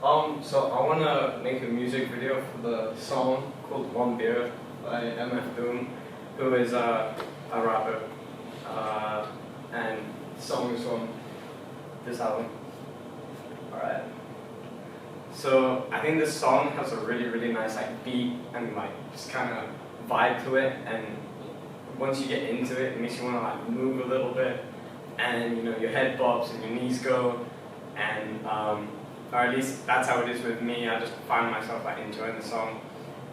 So I wanna make a music video for the song called One Beer by MF Doom, who is a rapper, and the song is from this album. Alright. So I think this song has a really nice like beat and like just kind of vibe to it, and once you get into it, it makes you want to like move a little bit, and you know your head bobs and your knees go, and or at least that's how it is with me. I just find myself like enjoying the song,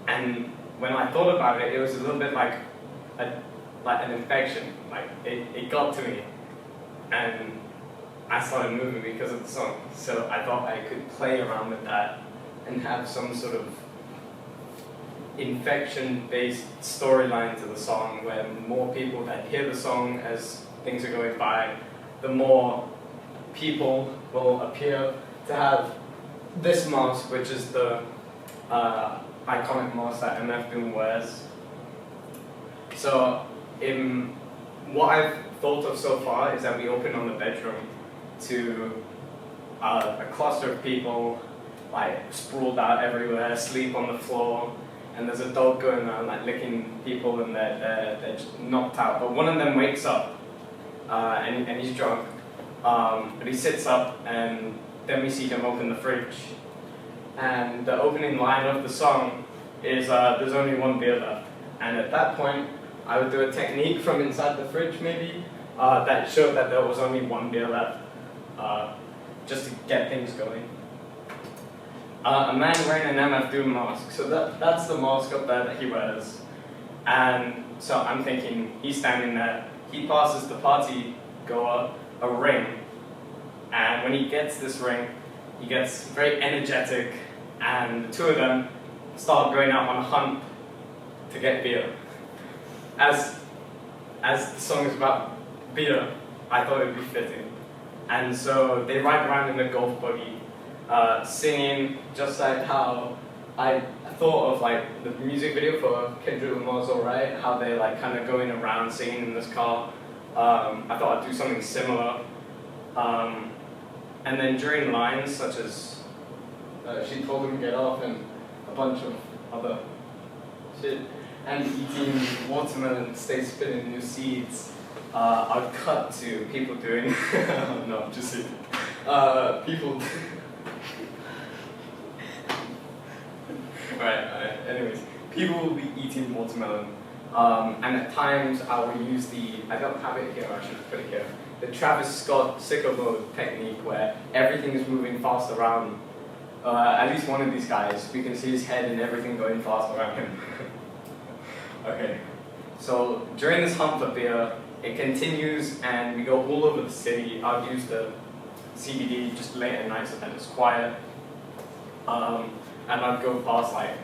and when I thought about it, it was a little bit like an infection. Like it got to me, and I started moving because of the song. So I thought I could play around with that and have some sort of infection-based storyline to the song, where more people that hear the song as things are going by, the more people will appear to have this mask, which is the iconic mask that MF Doom wears. So what I've thought of so far is that we open on the bedroom to a cluster of people like sprawled out everywhere, asleep on the floor, and there's a dog going around like licking people, and they're just knocked out. But one of them wakes up, and he's drunk, but he sits up, and then we see him open the fridge, and the opening line of the song is there's only one beer left. And at that point I would do a technique from inside the fridge maybe that showed that there was only one beer left, just to get things going. A man wearing an MF Doom mask, so that's the mask up there that he wears. And so I'm thinking, he's standing there, he passes the party goer a ring, and when he gets this ring, he gets very energetic, and the two of them start going out on a hunt to get beer. As the song is about beer, I thought it would be fitting. And so they ride around in a golf buggy, singing just like how I thought of like the music video for Kendrick Lamar's Alright, how they're like kind of going around singing in this car. I thought I'd do something similar. And then during lines such as she told him to get off and a bunch of other shit, and eating watermelon, stay spinning new seeds, I'd cut to people doing no, I'm just kidding. People Right, anyways, people will be eating watermelon, and at times I will use I don't have it here, I should put it here, the Travis Scott sicko mode technique, where everything is moving fast around, at least one of these guys, we can see his head and everything going fast around him. Okay, so during this hunt for beer, it continues and we go all over the city. I'll use the CBD just late at night so that it's quiet. And I'd go past like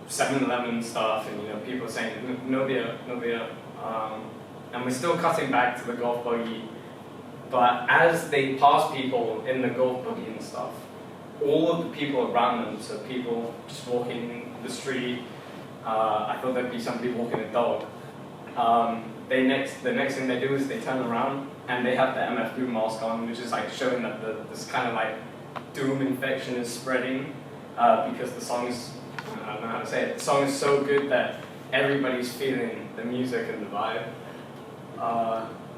7-Eleven stuff, and you know people saying no beer, no beer. And we're still cutting back to the golf buggy. But as they pass people in the golf buggy and stuff, all of the people around them, so people just walking the street, I thought there'd be somebody walking a dog. The next thing they do is they turn around and they have the MF Doom mask on, which is like showing that this kind of like doom infection is spreading, because the song is, I don't know how to say it, the song is so good that everybody's feeling the music and the vibe.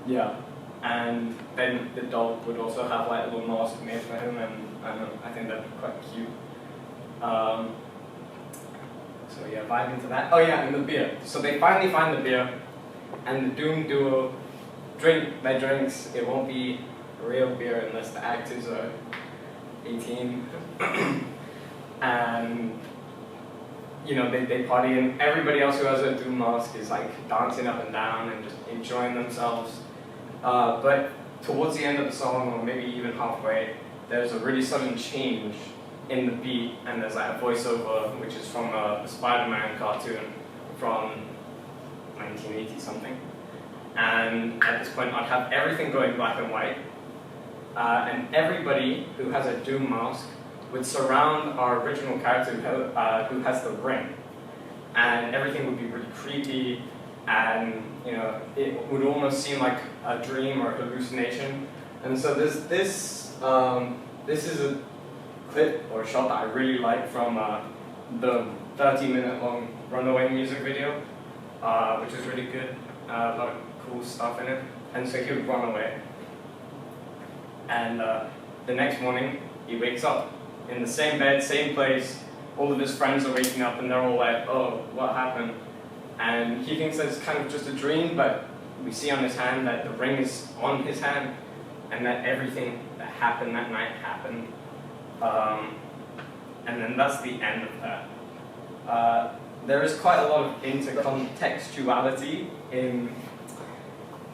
Yeah, and then the dog would also have like a little mask made for him, and I think that'd be quite cute. So yeah, vibe into that. Oh yeah, and the beer. So they finally find the beer, and the Doom duo drink their drinks. It won't be real beer unless the actors are 18. And you know, they party, and everybody else who has a Doom mask is like dancing up and down and just enjoying themselves. But towards the end of the song, or maybe even halfway, there's a really sudden change in the beat, and there's like a voiceover, which is from a Spider-Man cartoon from 1980 something. And at this point, I'd have everything going black and white, and everybody who has a Doom mask would surround our original character who has the ring, and everything would be really creepy, and you know it would almost seem like a dream or a hallucination. And so this is clip or shot that I really like from the 30-minute long Runaway music video, which is really good. A lot of cool stuff in it. And so he would run away. And the next morning, he wakes up in the same bed, same place. All of his friends are waking up and they're all like, oh, what happened? And he thinks that it's kind of just a dream, but we see on his hand that the ring is on his hand and that everything that happened that night happened. And then that's the end of that. There is quite a lot of intercontextuality in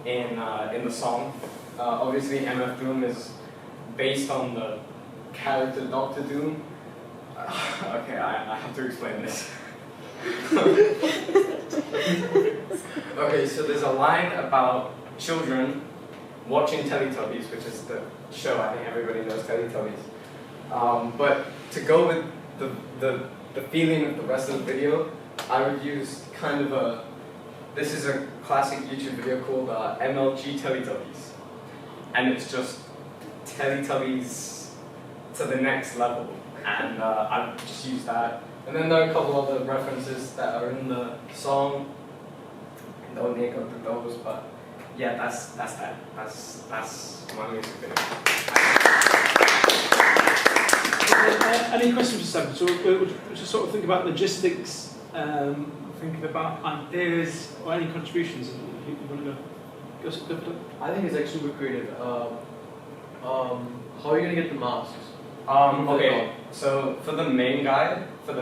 the song. Obviously, MF Doom is based on the character Doctor Doom. Okay, I have to explain this. Okay, so there's a line about children watching Teletubbies, which is the show. I think everybody knows Teletubbies. But to go with the feeling of the rest of the video, I would use kind of a. This is a classic YouTube video called MLG Teletubbies, and it's just Teletubbies to the next level, and I've just used that. And then there are a couple other references that are in the song. I don't need to go through those, but yeah, that's that. That's my music video. Any questions for Sam? So we'll just sort of think about logistics, thinking about ideas or any contributions. If you want to go for that. I think it's actually super creative. How are you gonna get the masks? Okay, so for the main guy, the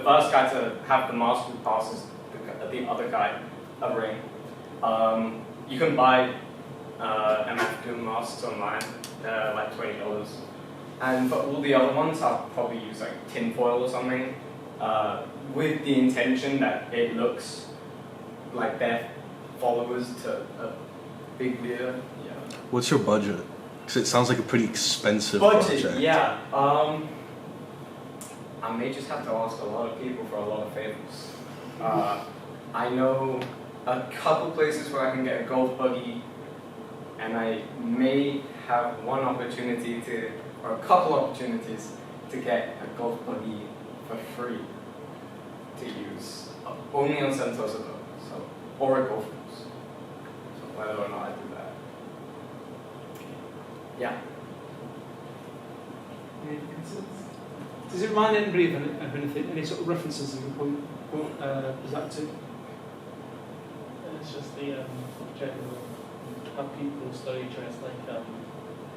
first guy to have the mask who passes the other guy a ring. You can buy MF Doom masks online, like $20. And for all the other ones, I'll probably use like tinfoil or something, with the intention that it looks like they're followers to a big leader. Yeah. What's your budget? Because it sounds like a pretty expensive Budget, project. yeah. I may just have to ask a lot of people for a lot of favors. I know a couple places where I can get a golf buggy, and I may have one opportunity to, or a couple opportunities to get a golf buggy for free to use, only on Sentosa though, so, or a golf course. So whether or not I do that. Yeah. Any concerns? Does it remind anybody of anything? Any sort of references you can point that to? It's just the general how people slowly dress like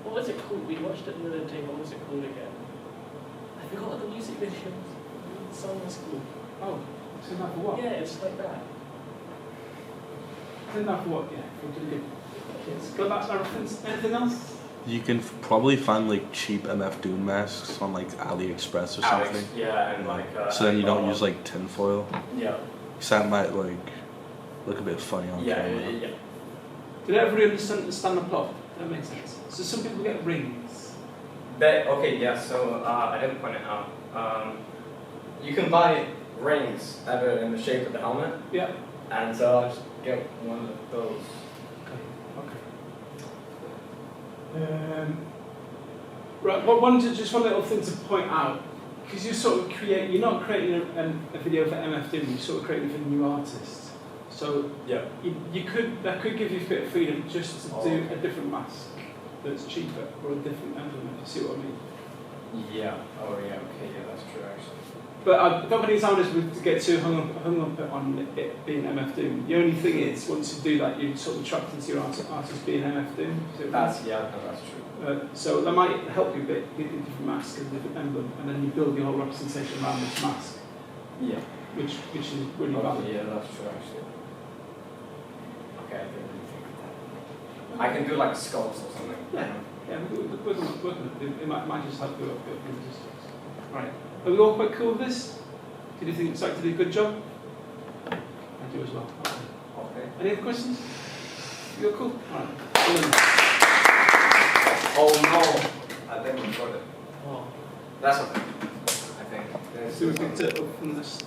what was it called? We watched it the other day. What was it called again? I forgot what the music video was. The song was called. Oh, so that for what? Yeah, it's like that. Isn't that for what? Yeah, for doing it. Got that reference? Anything else? You can probably find like cheap MF Doom masks on like AliExpress or something. Yeah, and like. So then you don't use like tinfoil. Yeah. Because that might like look a bit funny on camera. Yeah. Did everybody understand the plot? That makes sense. So some people get rings. Okay, yeah, so I didn't point it out. You can buy rings that are in the shape of the helmet. Yeah. And so I'll just get one of those. Okay. Right, well, just one little thing to point out, because you're not creating a video for MF Doom, you're sort of creating for new artists. So yeah, that could give you a bit of freedom just to do a different mask that's cheaper or a different emblem, if you see what I mean. Yeah. Oh yeah. Okay. Yeah, that's true actually. But I don't think it's honest to get too hung up on it being MF Doom. The only thing is, once you do that, you sort of trapped into your artist being MF Doom. That's true. So that might help you a bit, get a different mask and a different emblem, and then you build your whole representation around this mask. Yeah. Which is really valuable. Yeah, that's true actually. Okay, I didn't really think of that. I can do like sculpts or something. Yeah, we're going to work on it. It might just help you up a bit of resistance. Right. Are we all quite cool with this? Did you think Zach did a good job? I do as well. Okay. Any other questions? You're cool? Alright. Oh no! I think we got it. Oh. That's okay. I think. So we picked it up from this.